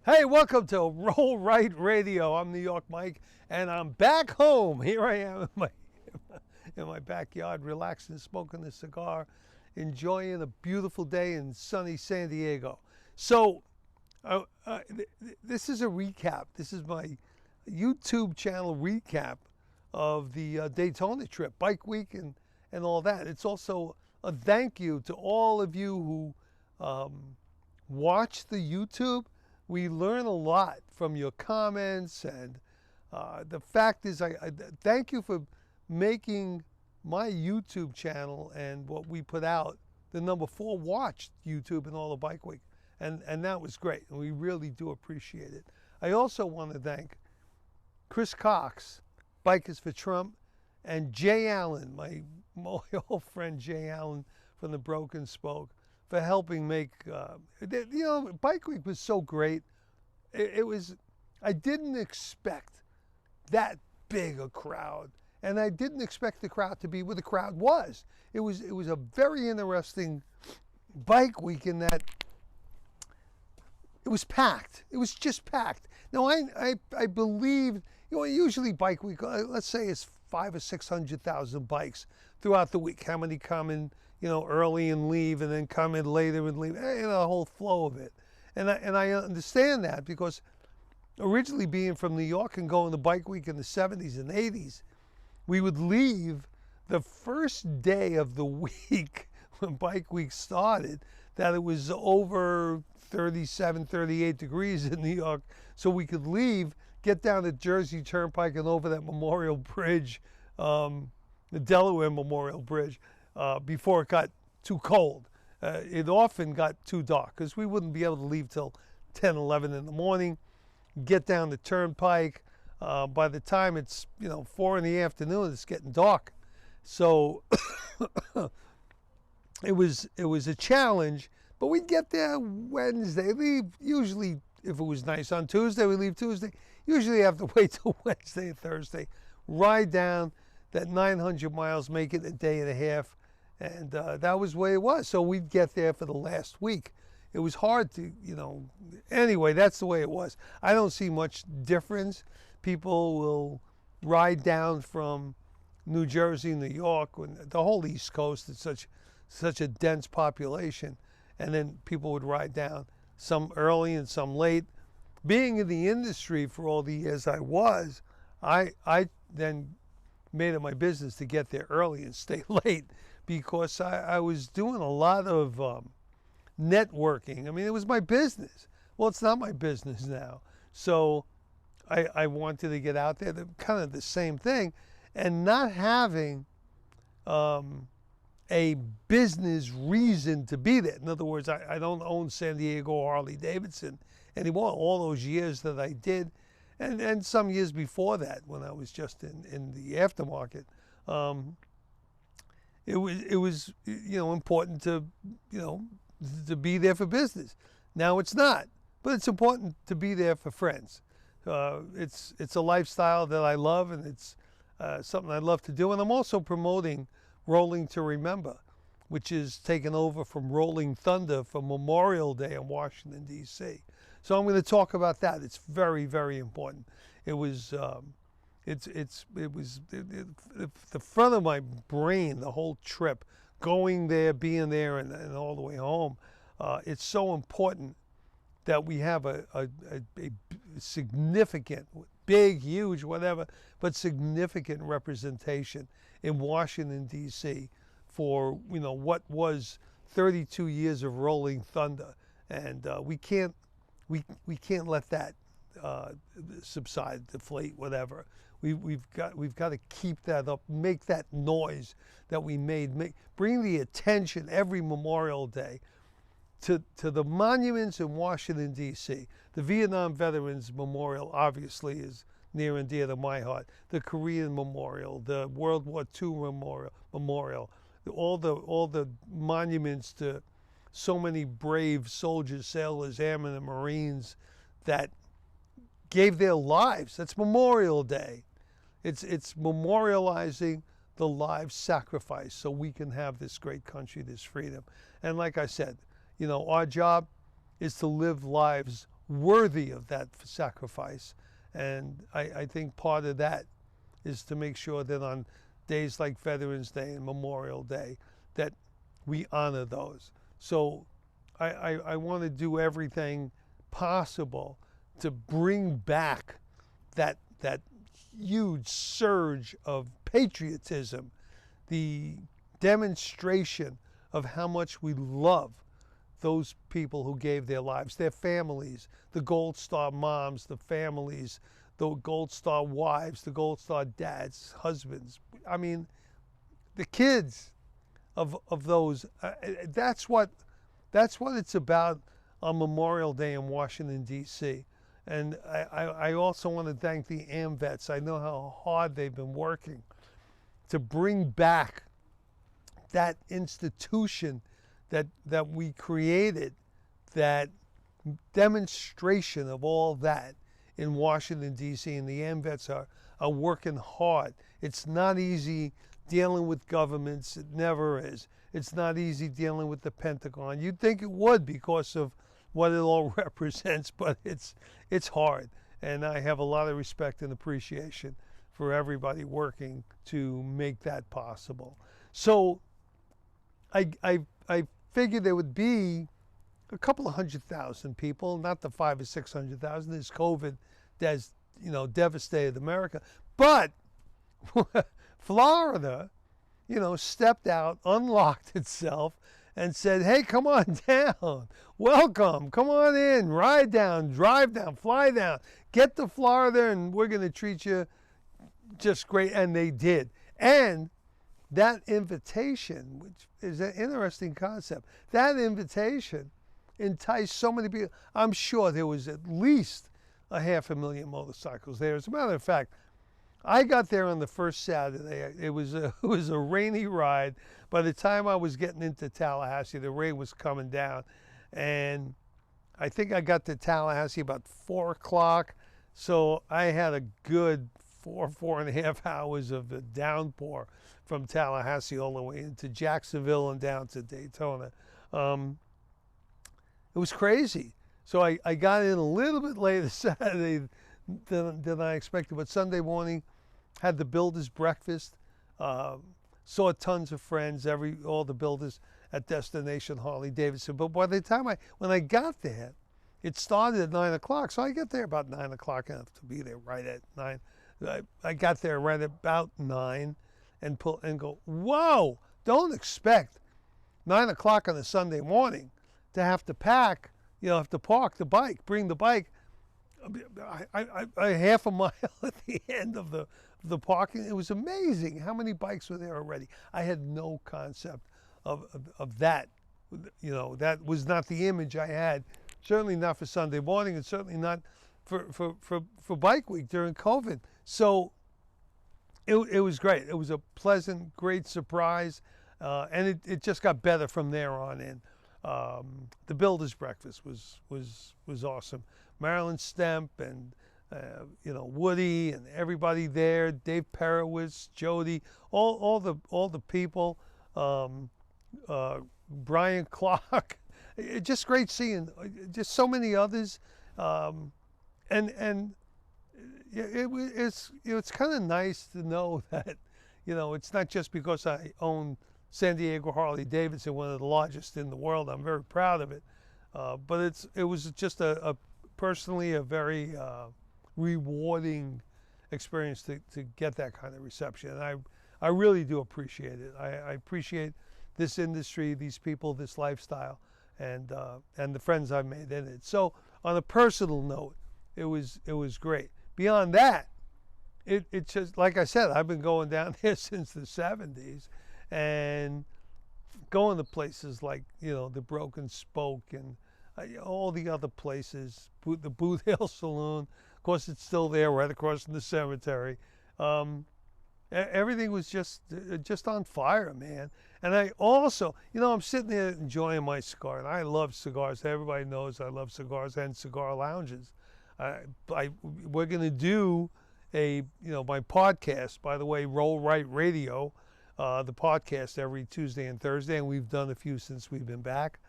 Hey, welcome to Roll Right Radio. I'm New York Mike, and I'm back home. Here I am in my backyard, relaxing, smoking a cigar, enjoying a beautiful day in sunny San Diego. So, this is a recap. This is my YouTube channel recap of the Daytona trip, Bike Week, and all that. It's also a thank you to all of you who watch the YouTube. We learn a lot from your comments, and the fact is, I thank you for making my YouTube channel and what we put out the number 4 watched YouTube in all of Bike Week, and that was great, and we really do appreciate it. I also want to thank Chris Cox, Bikers for Trump, and Jay Allen, my old friend Jay Allen from the Broken Spoke, for helping make, Bike Week was so great. It was, I didn't expect that big a crowd, and I didn't expect the crowd to be where the crowd was. It was a very interesting Bike Week in that it was packed. It was just packed. Now I believe, usually Bike Week, let's say it's 500,000 or 600,000 bikes throughout the week. How many come in, early and leave, and then come in later and leave? The whole flow of it. And I understand that because originally being from New York and going to Bike Week in the 70s and 80s, we would leave the first day of the week when Bike Week started, that it was over 37, 38 degrees in New York, so we could leave, get down the Jersey Turnpike and over that Memorial Bridge, the Delaware Memorial Bridge, before it got too cold. It often got too dark because we wouldn't be able to leave till 10, 11 in the morning, get down the Turnpike. By the time it's 4 in the afternoon, it's getting dark. So it was a challenge, but we'd get there Wednesday, leave usually, if it was nice on Tuesday, we leave Tuesday. Usually have to wait till Wednesday or Thursday, ride down that 900 miles, make it a day and a half, and that was the way it was. So we'd get there for the last week. It was hard to, anyway, that's the way it was. I don't see much difference. People will ride down from New Jersey, New York, when the whole East Coast is such a dense population, and then people would ride down, some early and some late. Being in the industry for all the years I was, I then made it my business to get there early and stay late, because I was doing a lot of networking. I mean, it was my business. Well, it's not my business now. So I wanted to get out there, kind of the same thing, and not having a business reason to be there. In other words, I don't own San Diego Harley Davidson anymore. All those years that I did, and some years before that when I was just in the aftermarket, it was important to be there for business. Now it's not, but it's important to be there for friends. It's a lifestyle that I love, and it's something I love to do. And I'm also promoting Rolling to Remember, which is taken over from Rolling Thunder for Memorial Day in Washington, D.C. So I'm going to talk about that. It's very, very important. It was it was the front of my brain the whole trip, going there, being there, and all the way home. It's so important that we have a significant, big, huge, whatever, but significant representation in Washington, D.C. for what was 32 years of Rolling Thunder, and we can't let that subside, deflate, whatever. We've got to keep that up, make that noise that we made, bring the attention every Memorial Day to the monuments in Washington, D.C. The Vietnam Veterans Memorial obviously is near and dear to my heart. The Korean Memorial, the World War II Memorial, all the monuments to so many brave soldiers, sailors, airmen, and Marines that gave their lives. That's Memorial Day. It's memorializing the lives sacrificed so we can have this great country, this freedom. And like I said, our job is to live lives worthy of that sacrifice. And I think part of that is to make sure that on days like Veterans Day and Memorial Day, that we honor those. So I want to do everything possible to bring back that huge surge of patriotism, the demonstration of how much we love those people who gave their lives, their families, the Gold Star moms, the families, the Gold Star wives, the Gold Star dads, husbands. I mean, the kids of those. That's what it's about on Memorial Day in Washington, D.C. And I also want to thank the AMVETS. I know how hard they've been working to bring back that institution that we created, that demonstration of all that in Washington, D.C., and the AMVETS are working hard. It's not easy dealing with governments. It never is. It's not easy dealing with the Pentagon. You'd think it would because of what it all represents, but it's hard. And I have a lot of respect and appreciation for everybody working to make that possible. So I figured there would be a couple of 100,000 people, not the 500,000 or 600,000. This COVID has, devastated America. But Florida, stepped out, unlocked itself, and said, hey, come on down. Welcome. Come on in. Ride down, drive down, fly down. Get to Florida, and we're going to treat you just great. And they did. And that invitation, which is an interesting concept, that invitation enticed so many people. I'm sure there was at least 500,000 motorcycles there. As a matter of fact, I got there on the first Saturday. It was a rainy ride. By the time I was getting into Tallahassee, the rain was coming down. And I think I got to Tallahassee about 4 o'clock. So I had a good 4.5 hours of the downpour from Tallahassee all the way into Jacksonville and down to Daytona. It was crazy. So I got in a little bit later Saturday than I expected, but Sunday morning had the builders breakfast, saw tons of friends, all the builders at Destination Harley Davidson. But by the time when I got there, it started at 9 o'clock. So I got there about 9 o'clock, enough to be there right at 9. I got there right about 9 and go, whoa, don't expect 9 o'clock on a Sunday morning to have to pack, have to park the bike, bring the bike I half a mile at the end of the parking. It was amazing how many bikes were there already. I had no concept of that. That was not the image I had. Certainly not for Sunday morning, and certainly not for Bike Week during COVID. So it was great. It was a pleasant, great surprise, and it just got better from there on in. The Builders Breakfast was awesome. Marilyn Stemp and Woody and everybody there. Dave Perowitz, Jody, all the people. Brian Clark. Just great seeing just so many others, and it's kind of nice to know that it's not just because I own San Diego Harley Davidson, one of the largest in the world. I'm very proud of it, but it was just personally a very rewarding experience to get that kind of reception, and I really do appreciate it. I appreciate this industry, these people, this lifestyle, and the friends I've made in it. So on a personal note, it was great. Beyond that, it's just, like I said, I've been going down there since the 70s, and going to places like the Broken Spoke and all the other places, the Boot Hill Saloon. Of course, it's still there, right across from the cemetery. Everything was just on fire, man. And I also, I'm sitting there enjoying my cigar, and I love cigars. Everybody knows I love cigars and cigar lounges. We're going to do my podcast, by the way, Roll Right Radio, the podcast every Tuesday and Thursday, and we've done a few since we've been back.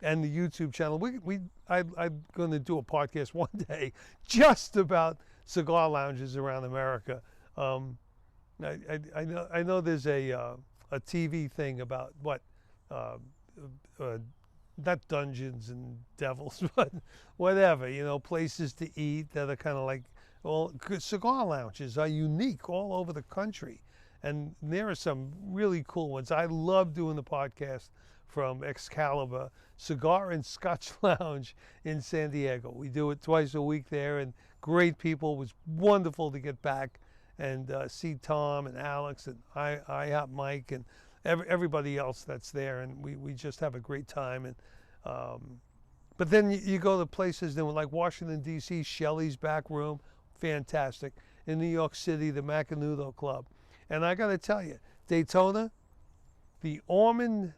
and the YouTube channel. I'm going to do a podcast one day just about cigar lounges around America. I know there's a TV thing about what uh, uh, not dungeons and devils, but whatever, places to eat that are kind of like, well, cigar lounges are unique all over the country. And there are some really cool ones. I love doing the podcast from Excalibur Cigar and Scotch Lounge in San Diego. We do it twice a week there, and great people. It was wonderful to get back and see Tom and Alex and Myke and everybody else that's there, and we just have a great time. And but then you go to places like Washington D.C., Shelley's Back Room, fantastic. In New York City, the Macanudo Club, and I got to tell you, Daytona, the Ormond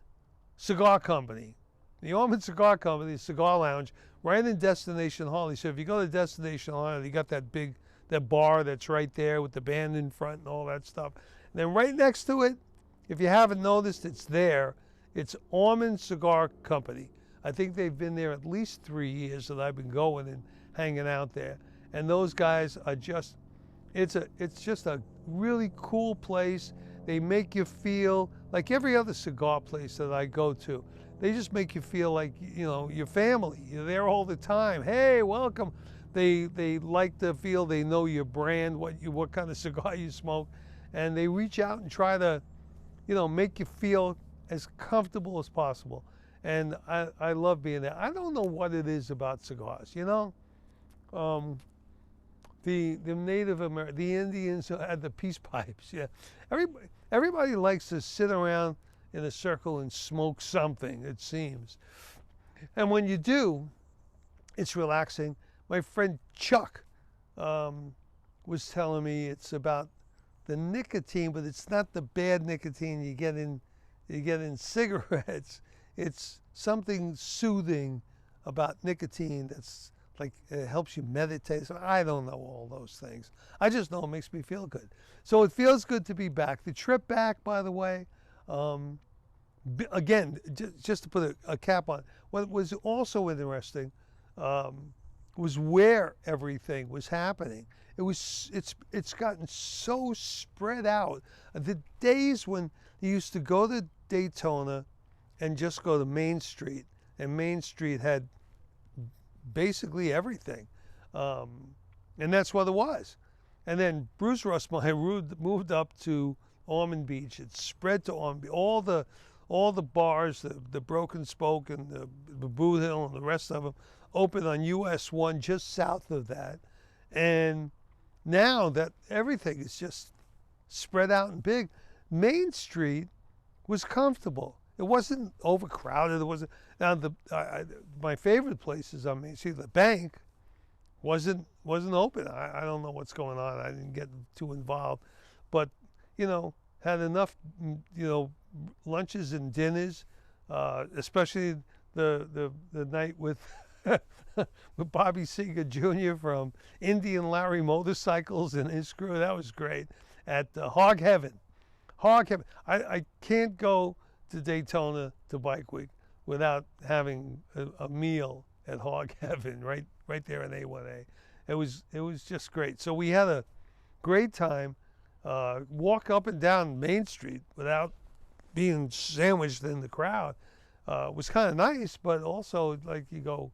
Cigar Company, the Cigar Lounge, right in Destination Harley. So if you go to Destination Harley, you got that bar that's right there with the band in front and all that stuff. And then right next to it, if you haven't noticed, it's there. It's Ormond Cigar Company. I think they've been there at least 3 years that I've been going and hanging out there. And those guys are just, it's just a really cool place. They make you feel like every other cigar place that I go to. They just make you feel like, your family. You're there all the time. Hey, welcome. They like to feel they know your brand, what kind of cigar you smoke, and they reach out and try to, make you feel as comfortable as possible. And I love being there. I don't know what it is about cigars, the Native American, the Indians who had the peace pipes. Yeah, everybody likes to sit around in a circle and smoke something, it seems. And when you do, it's relaxing. My friend Chuck was telling me it's about the nicotine, but it's not the bad nicotine you get in cigarettes. It's something soothing about nicotine that's like it helps you meditate. So I don't know all those things. I just know it makes me feel good. So it feels good to be back. The trip back, by the way, again, just to put a cap on, what was also interesting was where everything was happening. It's gotten so spread out. The days when you used to go to Daytona and just go to Main Street, and Main Street had basically everything, and that's what it was. And then Bruce Russmeyer moved up to Ormond Beach. It spread to Ormond Beach. All the bars, the Broken Spoke and the Boot Hill and the rest of them opened on US 1 just south of that. And now that everything is just spread out and big, Main Street was comfortable. It wasn't overcrowded. It wasn't. Now my favorite places on Main Street, the bank, wasn't open. I don't know what's going on. I didn't get too involved, but had enough lunches and dinners, especially the night with with Bobby Seeger Jr. from Indian Larry Motorcycles and his crew. That was great at Hog Heaven. I can't go to Daytona to Bike Week without having a meal at Hog Heaven right there in A1A. It was just great. So we had a great time. Walk up and down Main Street without being sandwiched in the crowd was kind of nice, but also like you go,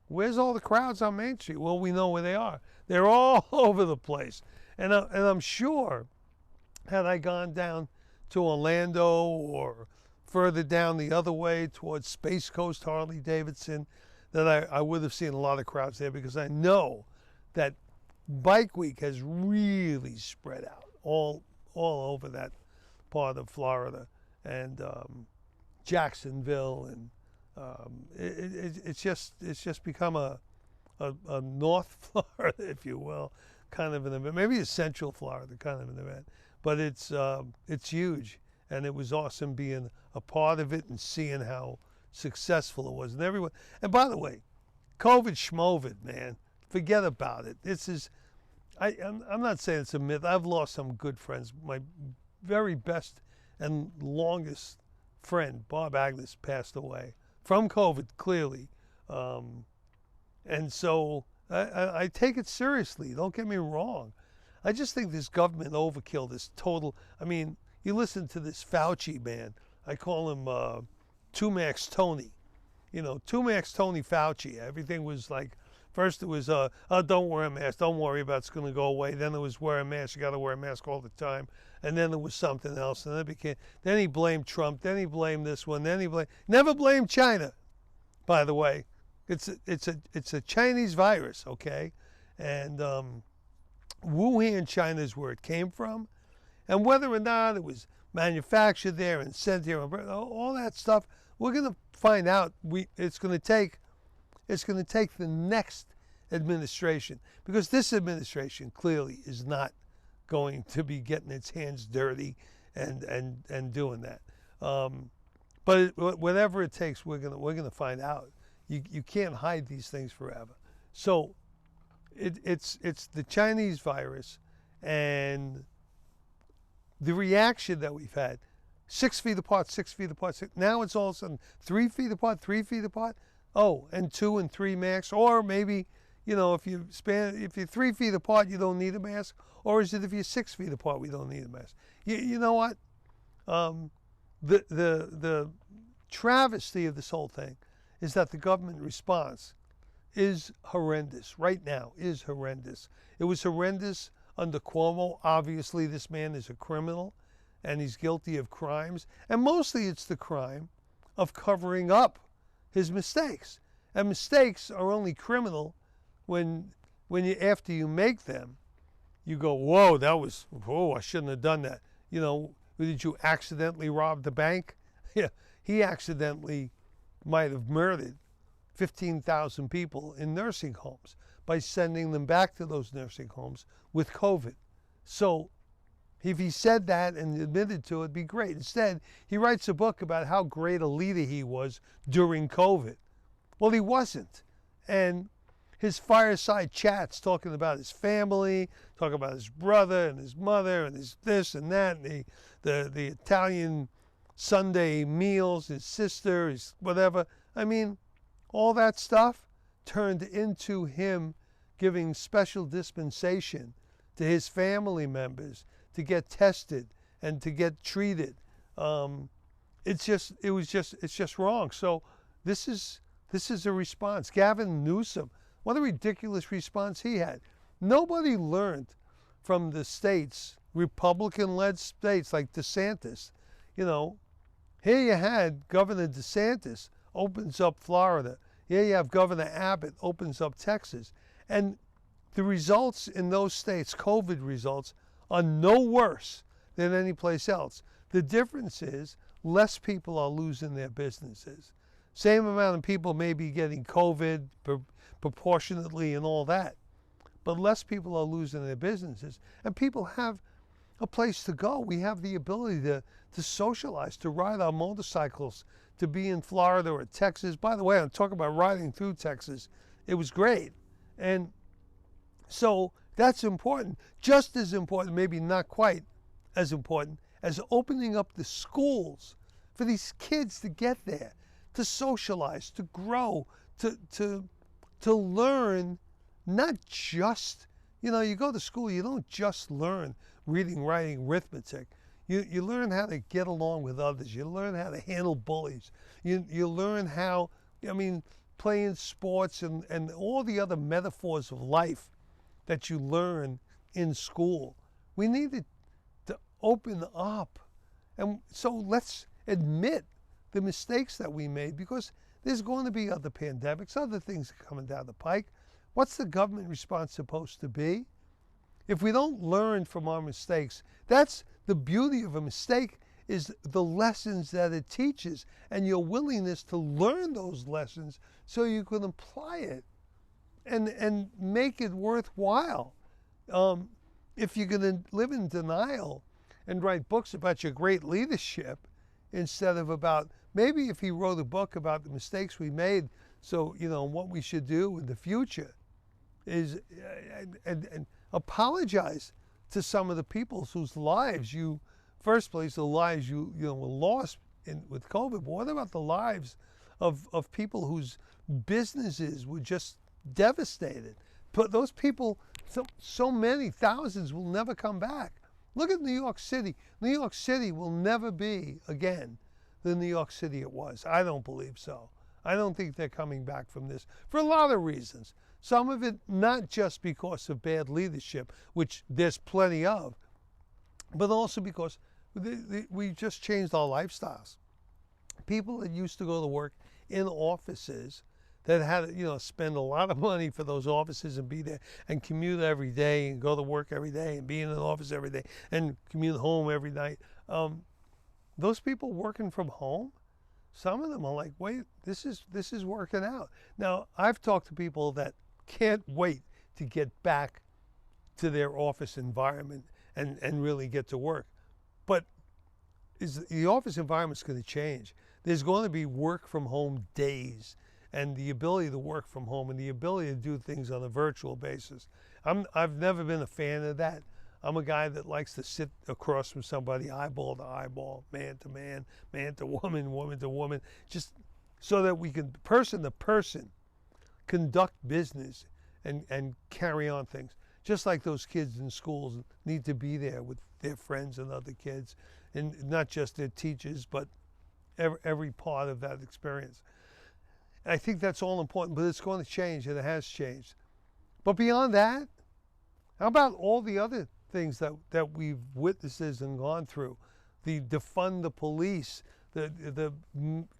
where's all the crowds on Main Street? Well, we know where they are. They're all over the place. And I'm sure had I gone down to Orlando or further down the other way towards Space Coast Harley Davidson, that I would have seen a lot of crowds there, because I know that Bike Week has really spread out all over that part of Florida and Jacksonville, and it's just become a North Florida, if you will, kind of an event. Maybe a Central Florida kind of an event, but it's huge, and it was awesome being a part of it and seeing how successful it was. And everyone, and by the way, COVID schmovid, man, forget about it. This is, I'm not saying it's a myth. I've lost some good friends. My very best and longest friend, Bob Agnes, passed away from COVID, clearly. And so I take it seriously. Don't get me wrong. I just think this government overkill, this total. I mean, you listen to this Fauci man. I call him Two Max Tony. You know, Two Max Tony Fauci. Everything was like, first it was, don't wear a mask. Don't worry about it's going to go away. Then it was wear a mask. You got to wear a mask all the time. And then there was something else. And then he blamed Trump. Then he blamed this one. Then he never blamed China, by the way. It's a Chinese virus, okay? And Wuhan, China is where it came from. And whether or not it was manufactured there and sent here, all that stuff, we're going to find out. It's going to take the next administration, because this administration clearly is not going to be getting its hands dirty and doing that. But whatever it takes, we're gonna find out. You can't hide these things forever. So it's the Chinese virus, and the reaction that we've had, 6 feet apart, 6 feet apart. Now it's all of a sudden 3 feet apart, 3 feet apart. Oh, and 2 and 3 masks, or maybe, you know, if you're 3 feet apart, you don't need a mask, or is it if you're 6 feet apart, we don't need a mask? You know what? The travesty of this whole thing is that the government response is horrendous. Right now is horrendous. It was horrendous under Cuomo. Obviously, this man is a criminal, and he's guilty of crimes, and mostly it's the crime of covering up his mistakes. And mistakes are only criminal when you, after you make them, you go, whoa, I shouldn't have done that. You know, did you accidentally rob the bank? Yeah, he accidentally might have murdered 15,000 people in nursing homes by sending them back to those nursing homes with COVID. So if he said that and admitted to it, it'd be great. Instead, he writes a book about how great a leader he was during COVID. Well, he wasn't. And his fireside chats talking about his family, talking about his brother and his mother and his this and that, and the Italian Sunday meals, his sister, his whatever. I mean, all that stuff turned into him giving special dispensation to his family members to get tested and to get treated. It's just wrong. So this is a response. Gavin Newsom, what a ridiculous response he had. Nobody learned from the states, Republican-led states like DeSantis. You know, here you had Governor DeSantis opens up Florida. Here you have Governor Abbott opens up Texas. And the results in those states, COVID results, are no worse than any place else. The difference is less people are losing their businesses. Same amount of people may be getting COVID proportionately and all that, but less people are losing their businesses, and people have a place to go. We have the ability to socialize, to ride our motorcycles, to be in Florida or Texas. By the way, I'm talking about riding through Texas. It was great. And so that's important. Just as important, maybe not quite as important, as opening up the schools for these kids to get there, to socialize, to grow, to learn, not just, you know, you go to school, you don't just learn reading, writing, arithmetic. You learn how to get along with others. You learn how to handle bullies. You learn how, I mean, playing sports and all the other metaphors of life that you learn in school. We need to open up. And so let's admit the mistakes that we made, because there's going to be other pandemics, other things coming down the pike. What's the government response supposed to be? If we don't learn from our mistakes, that's the beauty of a mistake, is the lessons that it teaches and your willingness to learn those lessons so you can apply it and make it worthwhile. If you're going to live in denial and write books about your great leadership instead of about, maybe if he wrote a book about the mistakes we made, so, you know, what we should do in the future is, and apologize to some of the people whose lives the lives you were lost with COVID. But what about the lives of people whose businesses were just devastated. But those people, so many thousands, will never come back. Look at New York City. New York City will never be again the New York City it was. I don't believe so. I don't think they're coming back from this for a lot of reasons. Some of it not just because of bad leadership, which there's plenty of, but also because we just changed our lifestyles. People that used to go to work in offices that had to, spend a lot of money for those offices and be there and commute every day and go to work every day and be in an office every day and commute home every night. Those people working from home, some of them are like, wait, this is working out. Now, I've talked to people that can't wait to get back to their office environment and really get to work. But the office environment's going to change. There's going to be work from home days, and the ability to work from home and the ability to do things on a virtual basis. I've never been a fan of that. I'm a guy that likes to sit across from somebody, eyeball to eyeball, man to man, man to woman, woman to woman, just so that we can, person to person, conduct business and carry on things. Just like those kids in schools need to be there with their friends and other kids, and not just their teachers, but every part of that experience. I think that's all important, but it's going to change, and it has changed. But beyond that, how about all the other things that we've witnessed and gone through? The defund the police, the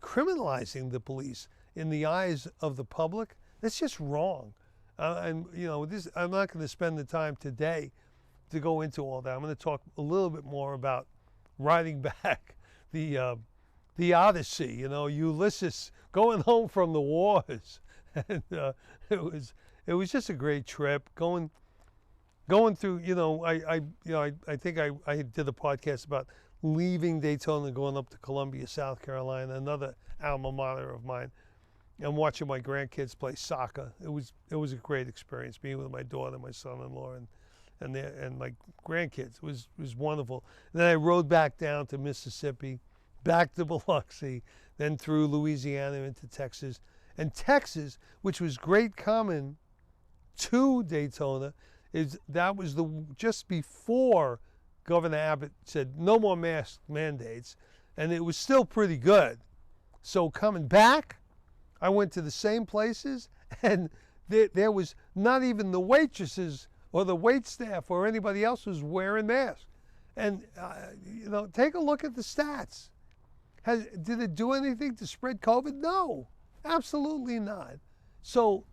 criminalizing the police in the eyes of the public. That's just wrong. I'm not going to spend the time today to go into all that. I'm going to talk a little bit more about riding back the Odyssey, Ulysses going home from the wars, and it was just a great trip going through. I think I did a podcast about leaving Daytona and going up to Columbia, South Carolina, another alma mater of mine, and watching my grandkids play soccer. It was a great experience being with my daughter, my son-in-law, and my grandkids. It was wonderful. And then I rode back down to Mississippi, back to Biloxi, then through Louisiana into Texas. And Texas, which was great coming to Daytona, that was just before Governor Abbott said no more mask mandates, and it was still pretty good. So coming back, I went to the same places, and there was not even the waitresses or the wait staff or anybody else was wearing masks. And take a look at the stats. Did it do anything to spread COVID? No, absolutely not. So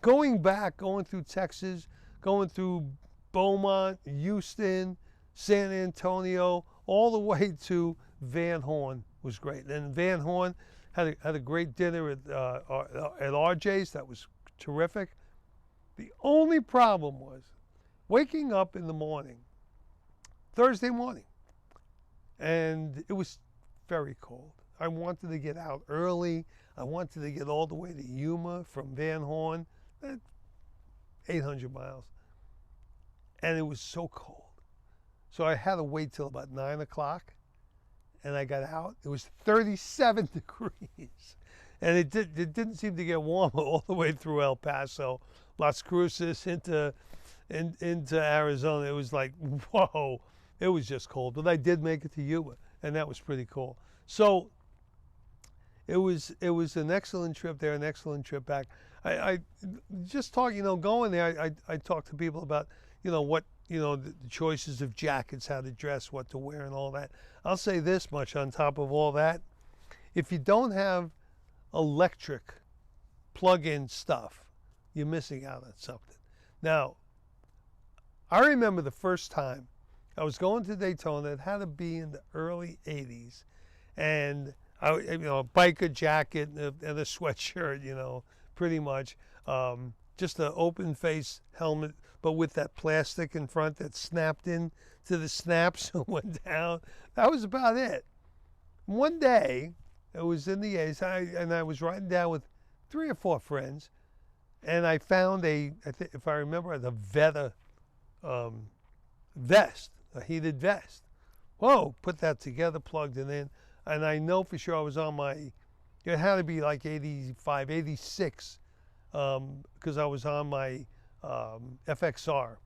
going through Texas, going through Beaumont, Houston, San Antonio, all the way to Van Horn was great. And Van Horn had a great dinner at RJ's. That was terrific. The only problem was waking up in the morning, Thursday morning, and it was very cold. I wanted to get out early. I wanted to get all the way to Yuma from Van Horn, 800 miles. And it was so cold. So I had to wait till about 9 o'clock, and I got out. It was 37 degrees. And it didn't seem to get warmer all the way through El Paso, Las Cruces, into Arizona. It was like, whoa, it was just cold. But I did make it to Yuma, and that was pretty cool. So it was an excellent trip there, an excellent trip back. I just talk, going there, I talk to people about, what, the choices of jackets, how to dress, what to wear, and all that. I'll say this much on top of all that. If you don't have electric plug-in stuff, you're missing out on something. Now, I remember the first time I was going to Daytona. It had to be in the early 80s. And, a biker jacket and a sweatshirt, pretty much. Just an open face helmet, but with that plastic in front that snapped in to the snaps and went down. That was about it. One day, it was in the 80s, I was riding down with 3 or 4 friends, and I found if I remember, the Veta vest, a heated vest. Whoa, put that together, plugged it in, and I know for sure I was on my It had to be like 85, 86, because I was on my FXR,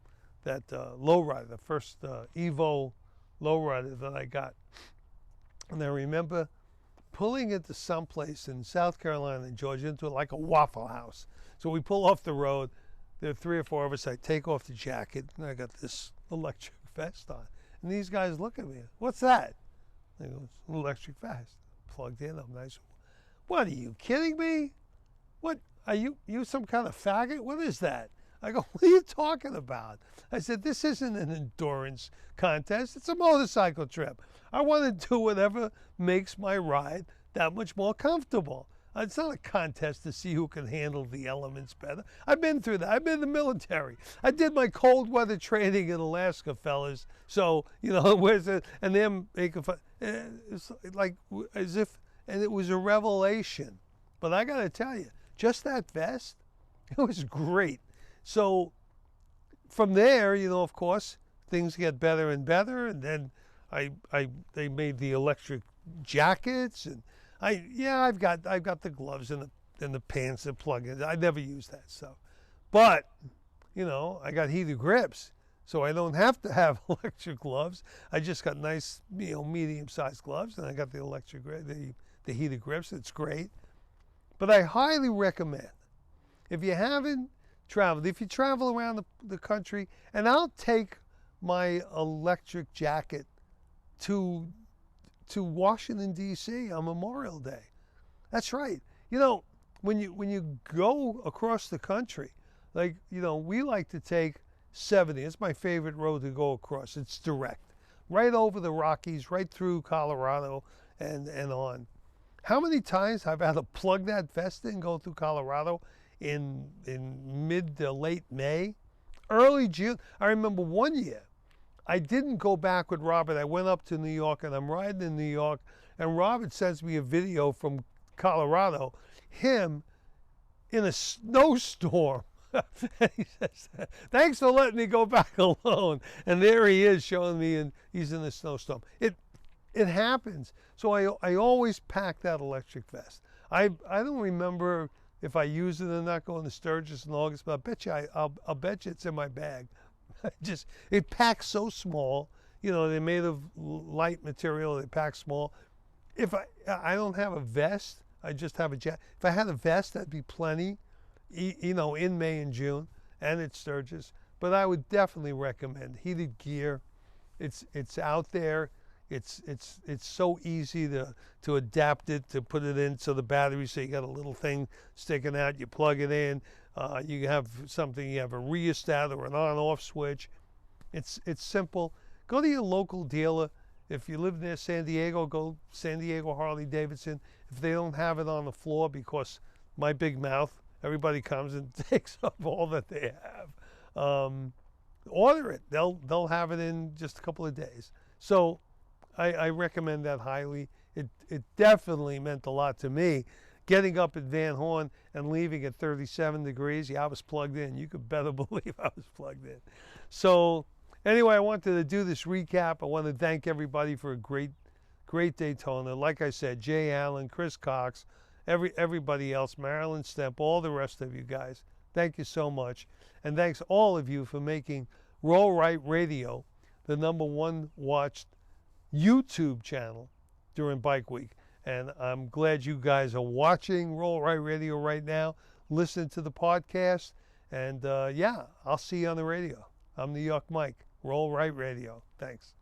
that lowrider, the first Evo lowrider that I got. And I remember pulling into someplace in South Carolina and Georgia, into like a Waffle House. So we pull off the road. There are 3 or 4 of us. I take off the jacket, and I got this electric vest on. And these guys look at me. What's that? I go, it's an electric vest. Plugged in. I'm nice. What, are you kidding me? What, are you some kind of faggot? What is that? I go, what are you talking about? I said, this isn't an endurance contest. It's a motorcycle trip. I want to do whatever makes my ride that much more comfortable. It's not a contest to see who can handle the elements better. I've been through that. I've been in the military. I did my cold weather training in Alaska, fellas. So, you know, where's it? And them making fun. It's like as if, and it was a revelation. But I got to tell you, just that vest, it was great. So from there, you know, of course, things get better and better. And then they made the electric jackets, and I've got the gloves and the pants that plug in. I never use that stuff, but you know, I got heated grips, so I don't have to have electric gloves. I just got nice, you know, medium-sized gloves, and I got the electric the heated grips. It's great. But I highly recommend, if you haven't traveled, if you travel around the country, and I'll take my electric jacket to Washington, D.C. on Memorial Day. That's right. You know, when you go across the country, like, you know, we like to take 70. It's my favorite road to go across. It's direct, right over the Rockies, right through Colorado and on. How many times I've had to plug that vest in, go through Colorado in mid to late May, early June. I remember one year, I didn't go back with Robert. I went up to New York, and I'm riding in New York, and Robert sends me a video from Colorado, him in a snowstorm. And he says, thanks for letting me go back alone. And there he is showing me, and he's in a snowstorm. It happens. So I always pack that electric vest. I don't remember if I use it or not going to Sturgis in August, but I'll bet you it's in my bag. It packs so small. You know, they're made of light material. They pack small. If I don't have a vest, I just have a jacket. If I had a vest, that'd be plenty, you know, in May and June, and at Sturgis. But I would definitely recommend heated gear. It's out there. It's so easy to adapt it, to put it into the battery. So you got a little thing sticking out. You plug it in. You have something. You have a rheostat or an on-off switch. It's simple. Go to your local dealer. If you live near San Diego, go San Diego Harley Davidson. If they don't have it on the floor, because my big mouth, everybody comes and takes up all that they have. Order it. They'll have it in just a couple of days. So I recommend that highly. It definitely meant a lot to me. Getting up at Van Horn and leaving at 37 degrees. Yeah, I was plugged in. You could better believe I was plugged in. So anyway, I wanted to do this recap. I want to thank everybody for a great Daytona. Like I said, Jay Allen, Chris Cox, everybody else, Marilyn Stemp, all the rest of you guys. Thank you so much. And thanks all of you for making Roll Right Radio the #1 watched YouTube channel during Bike Week. And I'm glad you guys are watching Roll Right Radio right now, listening to the podcast. And yeah, I'll see you on the radio. I'm New York Myke, Roll Right Radio. Thanks.